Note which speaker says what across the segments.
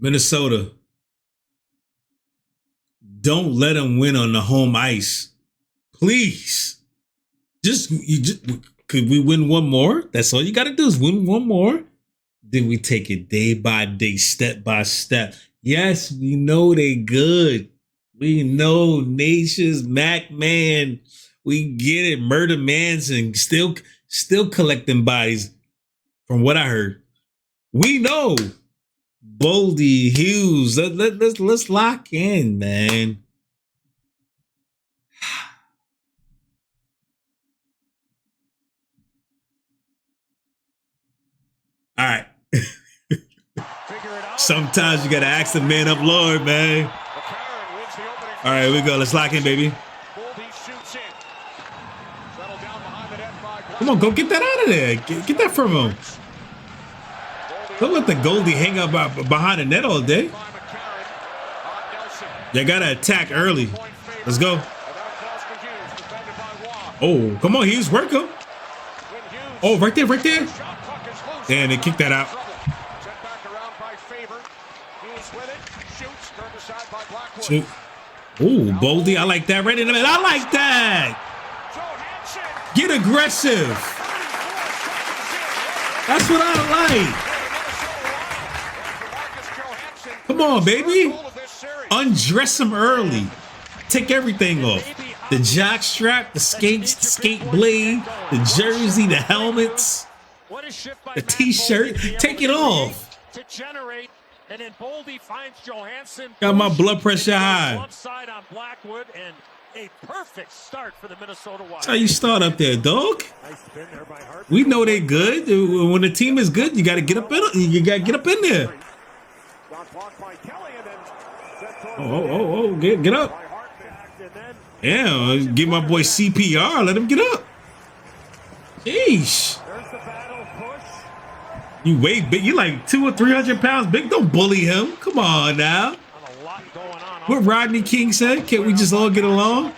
Speaker 1: Minnesota, don't let them win on the home ice. Please. Could we win one more? That's all you got to do is win one more. Then we take it day by day, step by step. Yes, we know they good. We know Nations, Mac Man. We get it. Murder Manson still collecting bodies from what I heard. We know. Boldy, Hughes. Let's lock in, man. All right. Sometimes you gotta ask the man up, Lord, man. All right, here we go. Let's lock in, baby. Come on, go get that out of there. Get that from him. Don't let the Goldie hang up behind the net all day. They gotta attack early. Let's go. Oh, come on, Hughes, work him. Oh, right there, right there. Damn, they kicked that out. Shoot. Ooh, Boldy, I like that right in the middle. I like that. Get aggressive. That's what I like. Come on, baby. Undress him early. Take everything off. The jock strap, the skates, the skate blade, the jersey, the helmets, the t-shirt. Take it off. And then Boldy finds Johansson. Got my blood pressure high. Left side on Blackwood and a perfect start for the Minnesota Wild. That's how you start up there, dog. We know they good. When the team is good, you got to get up in. You got to get up in there. Oh! Get up. Yeah, give my boy CPR. Let him get up. Sheesh. You weigh big. You like 200 or 300 pounds big. Don't bully him. Come on now. What Rodney King said. Can't we just all get along?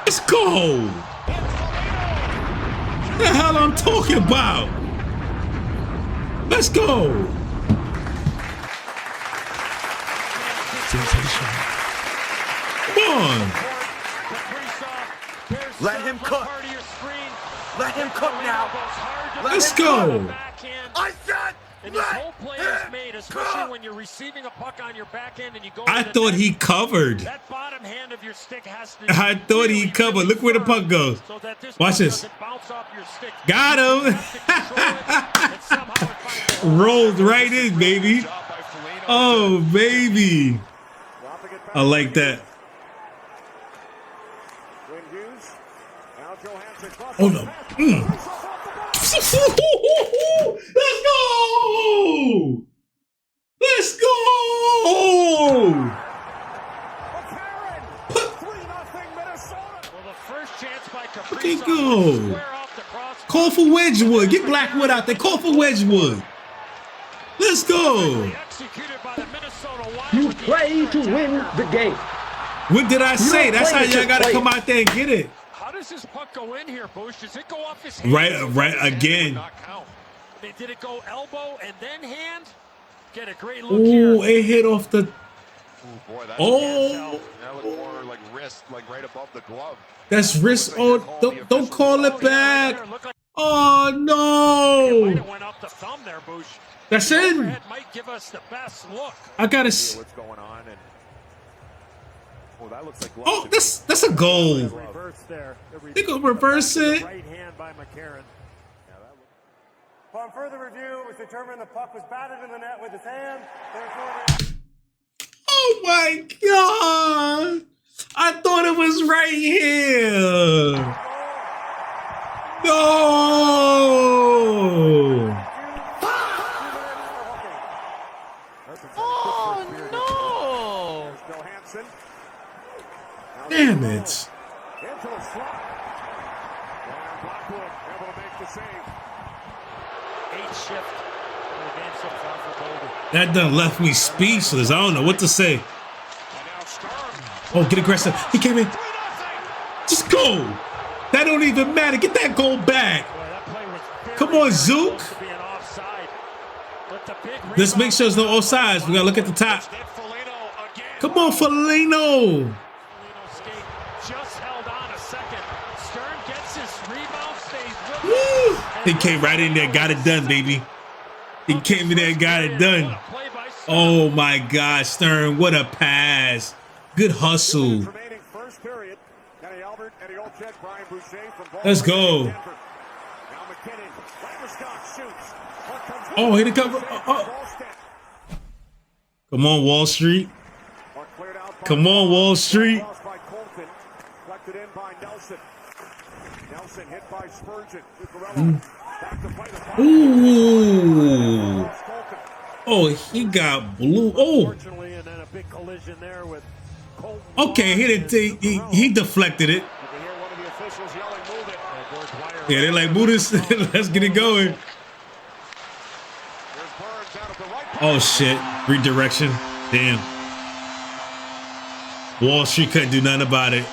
Speaker 1: Let's go. What the hell I'm talking about? Let's go. Come on.
Speaker 2: Let him cook. Let him cook now.
Speaker 1: Let's go.
Speaker 2: I said
Speaker 3: And this whole play is made, especially when you're receiving a puck on your backhand and you go.
Speaker 1: I thought he covered.
Speaker 3: That bottom hand of your stick has to.
Speaker 1: I thought he covered. Look where the puck goes. Watch this. Got him. Rolled right in, baby. Oh, baby. I like that. Oh, no. Let's go! Let's go! Look at go. Call for Wedgwood. Get Blackwood out there. Call for Wedgwood. Let's go.
Speaker 4: You play to win the game.
Speaker 1: What did I say? That's how y'all got to come out there and get it.
Speaker 3: How does this puck go in here, Bush? Does it go off his hand?
Speaker 1: Right again.
Speaker 3: Did it go elbow and then hand? Get a great look
Speaker 1: here.
Speaker 3: It
Speaker 1: hit off the.
Speaker 2: That
Speaker 1: was
Speaker 2: more like wrist, like right above the glove.
Speaker 1: That's wrist. Oh, don't call it back. Oh no.
Speaker 3: It went up the thumb there, Bush.
Speaker 1: That's it.
Speaker 3: Might give us the best look.
Speaker 1: I gotta.
Speaker 2: What's going on? And that looks like
Speaker 1: oh, that's a goal. They go reverse it.
Speaker 5: Right hand by McCarron. Upon further review, it was determined the puck was batted in the net with his hand.
Speaker 1: Oh my God! I thought it was right here. No!
Speaker 3: Oh no!
Speaker 1: Damn it! That done left me speechless. I don't know what to say. Oh, get aggressive. He came in. Just go. That don't even matter. Get that goal back. Come on, Zook. Let's make sure there's no offsides. We gotta look at the top. Come on, Foligno.
Speaker 3: Just held on a second. Stern gets his rebound, stays with
Speaker 1: Woo. He came right in there, got it done, baby. He came in there and got it done. Oh my God, Stern, what a pass. Good hustle. Let's go. Oh, hit the cover. Come on, Wall Street. Come on, Wall Street. Ooh. Oh, he got blue. Oh. Okay, he deflected it. Yeah, they're like, move this. Let's get it going. Oh, shit. Redirection. Damn. Wall Street couldn't do nothing about it.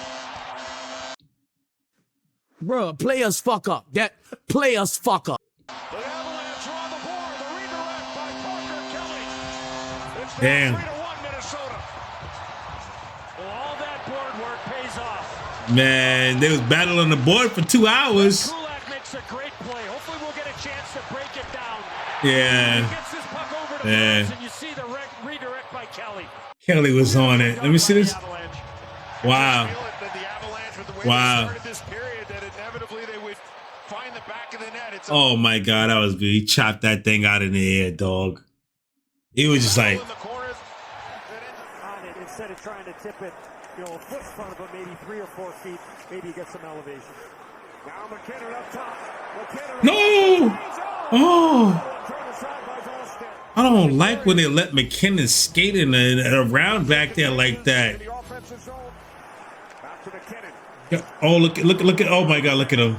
Speaker 4: Bro, players fuck up. That players fuck up.
Speaker 1: Damn. Man, they was battling the board for 2 hours. Yeah. Yeah. Kelly was on it. Let me see this. Wow. Wow. Oh my God, that was good. He chopped that thing out in the air, dog. He was just like.
Speaker 5: Instead of trying to tip it, a foot in front of him, maybe 3 or 4 feet, maybe get some elevation. Now McKinnon up top.
Speaker 1: No! Oh! I don't like when they let McKinnon skate in around back there like that. Oh, look at, oh my God, look at him.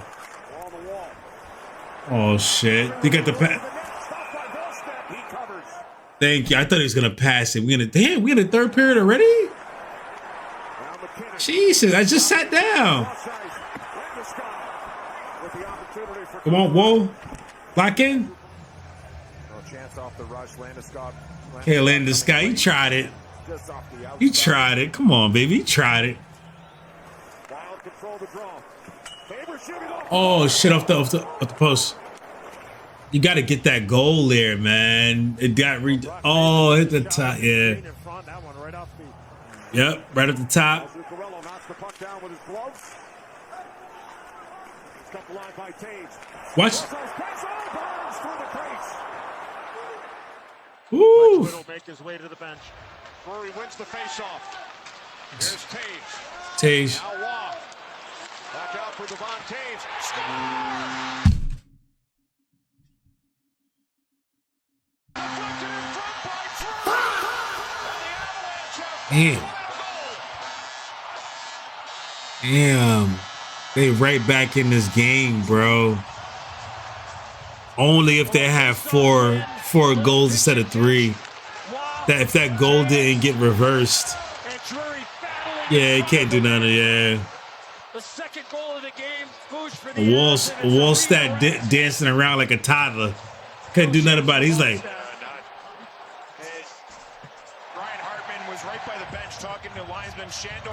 Speaker 1: Oh shit. They got the pass. Thank you. I thought he was gonna pass it. We're in the 3rd period already? Jesus, I just sat down. Come on, whoa. Lock in. Okay, Landeskog, you tried it. You tried it. Come on, baby. You tried it. Oh shit, off the post. You got to get that goal there, man. It got oh, hit the top, yeah. Yep, right at the top. Watch. Woo.
Speaker 3: Will make his way to the bench.
Speaker 2: Murray wins the face-off. Here's Taves.
Speaker 1: Taves.
Speaker 2: Now Waugh. Back out for Devon Taves. Score!
Speaker 1: Damn. Damn. They right back in this game, bro. Only if they have four goals instead of 3. That if that goal didn't get reversed. Yeah, he can't do nothing. Yeah.
Speaker 3: The second goal of the game.
Speaker 1: Wall stat dancing around like a toddler. Couldn't do nothing about it. He's like.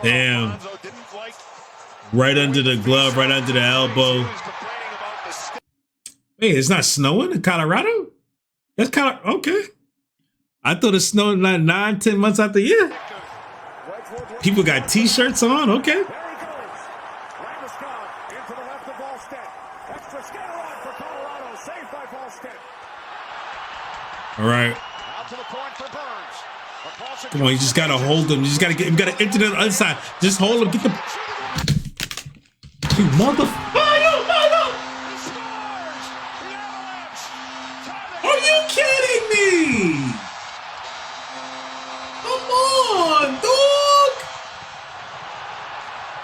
Speaker 1: Damn. Right under the glove, right under the elbow. Hey, it's not snowing in Colorado? That's kind of okay. I thought it snowed like 9-10 months out the year. People got t-shirts on, okay. All right. Come on, you just gotta hold them. You just gotta enter the other side. Just hold them. Get the. You motherfucker! Are you kidding me? Come on, dog!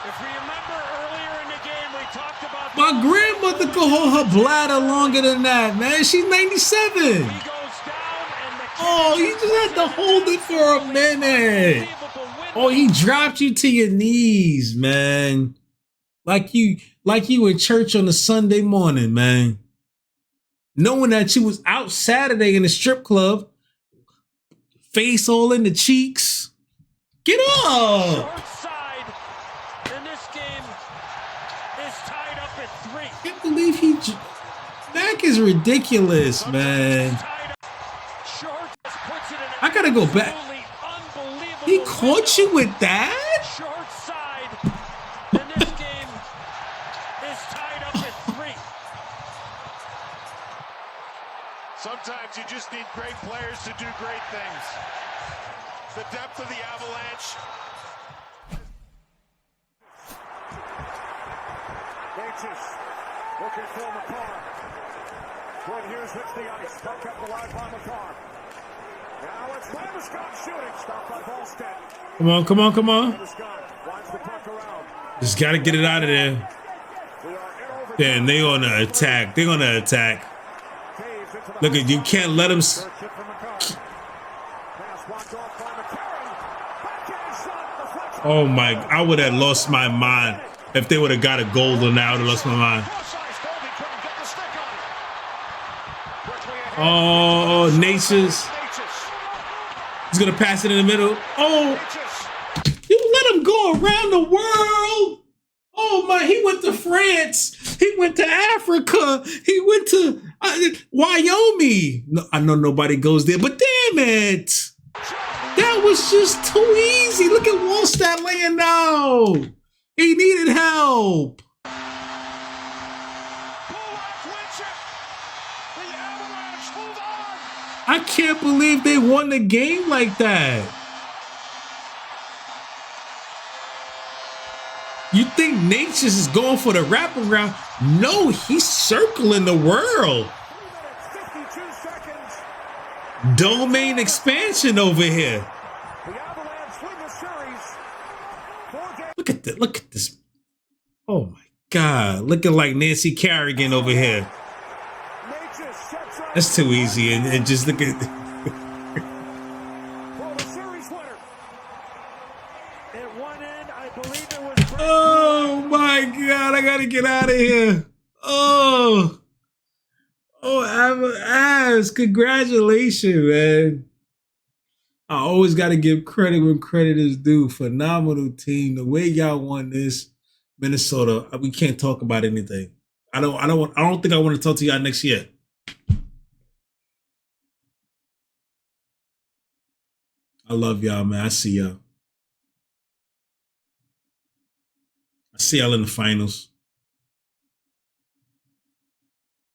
Speaker 3: If we remember earlier in the game, we talked about
Speaker 1: my grandmother could hold her bladder longer than that, man. She's 97. Oh, you just had to hold it for a minute. Oh, he dropped you to your knees, man. Like you in church on a Sunday morning, man. knowing that you was out Saturday in the strip club, face all in the cheeks. Get up!
Speaker 3: Short side, and this game is tied up at 3.
Speaker 1: I can't believe he. Mac is ridiculous, man. I gotta go back. He caught you with that?
Speaker 3: Short side, and this game is tied up at 3.
Speaker 2: Sometimes you just need great players to do great things. The depth of the Avalanche.
Speaker 5: Natchez looking for McCarr. Wood Hughes hits the ice. Puck up the line by McCarr. Now it's Landeskog shooting. Stopped by Volstead.
Speaker 1: Come on, come on, come on.
Speaker 5: Landeskog winds the puck around.
Speaker 1: Just gotta get it out of there.
Speaker 5: We are in overtime.
Speaker 1: Damn, they on the attack. They gonna attack.
Speaker 5: Taves into the
Speaker 1: Look at you. Can't let them.
Speaker 5: third chip from McCarr. Pass blocked off by McCarry. Backhand shot. Deflection.
Speaker 1: Oh my! I would have lost my mind if they would have got a goal. And I would have lost my mind. Oh, Natchez. He's gonna pass it in the middle. Oh, you let him go around the world. Oh my! He went to France. He went to Africa. He went to Wyoming. No, I know nobody goes there, but damn it! That was just too easy. Look at Wallstat laying down. He needed help. I can't believe they won the game like that. You think Natchez is going for the wraparound? No, he's circling the world.
Speaker 5: 52 seconds.
Speaker 1: Domain expansion over here.
Speaker 5: The Avalanche win the series. 4 games.
Speaker 1: Look at that. Look at this. Oh my God. Looking like Nancy Kerrigan over here.
Speaker 5: Natchez sets up
Speaker 1: That's too easy. And just look at.
Speaker 5: for the series winner. At one end, I believe it was.
Speaker 1: Oh my God. I got to get out of here. Oh. Oh, Avs. Congratulations, man. I always got to give credit when credit is due. Phenomenal team. The way y'all won this, Minnesota, we can't talk about anything. I don't think I want to talk to y'all next year. I love y'all, man. I see y'all. I see y'all in the finals.